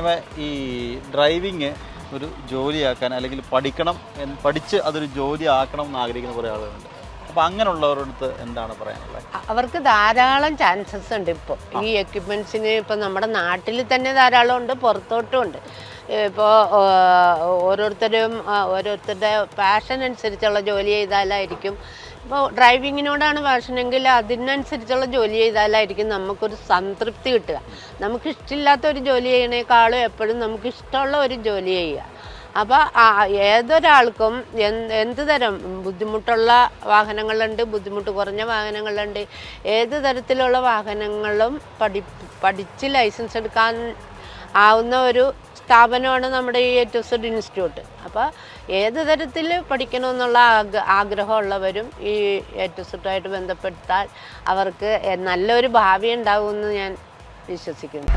മേമ ഈ ഡ്രൈവിങ് ഒരു ജോലിയാക്കാൻ അല്ലെങ്കിൽ പഠിച്ച് അതൊരു ജോലി ആക്കണം എന്ന് ആഗ്രഹിക്കുന്ന കുറേ ആളുകളുണ്ട്. അപ്പോൾ അങ്ങനെയുള്ളവരടുത്ത് എന്താണ് പറയാനുള്ളത്? അവർക്ക് ധാരാളം ചാൻസസ് ഉണ്ട്. ഇപ്പോൾ ഈ എക്യുപ്മെൻറ്റ്സിന് ഇപ്പോൾ നമ്മുടെ നാട്ടിൽ തന്നെ ധാരാളം ഉണ്ട്, പുറത്തോട്ടും ഉണ്ട്. ഇപ്പോൾ ഓരോരുത്തരുടെ പാഷൻ അനുസരിച്ചുള്ള ജോലി ചെയ്താലായിരിക്കും. ഇപ്പോൾ ഡ്രൈവിങ്ങിനോടാണ് പാഷനെങ്കിൽ അതിനനുസരിച്ചുള്ള ജോലി ചെയ്താലായിരിക്കും നമുക്കൊരു സംതൃപ്തി കിട്ടുക. നമുക്കിഷ്ടമില്ലാത്ത ഒരു ജോലി ചെയ്യണേക്കാളും എപ്പോഴും നമുക്കിഷ്ടമുള്ള ഒരു ജോലി ചെയ്യുക. അപ്പോൾ ഏതൊരാൾക്കും എന്ത് തരം ബുദ്ധിമുട്ടുള്ള വാഹനങ്ങളുണ്ട്, ബുദ്ധിമുട്ട് കുറഞ്ഞ വാഹനങ്ങളുണ്ട്. ഏത് തരത്തിലുള്ള വാഹനങ്ങളും പഠിച്ച് ലൈസൻസ് എടുക്കാൻ ആവുന്ന ഒരു സ്ഥാപനമാണ് നമ്മുടെ ഈ A2Z ഇൻസ്റ്റിറ്റ്യൂട്ട്. അപ്പോൾ ഏത് തരത്തിൽ പഠിക്കണമെന്നുള്ള ആഗ്രഹമുള്ളവരും ഈ A2Z ബന്ധപ്പെട്ടാൽ അവർക്ക് നല്ലൊരു ഭാവി ഉണ്ടാകുമെന്ന് ഞാൻ വിശ്വസിക്കുന്നു.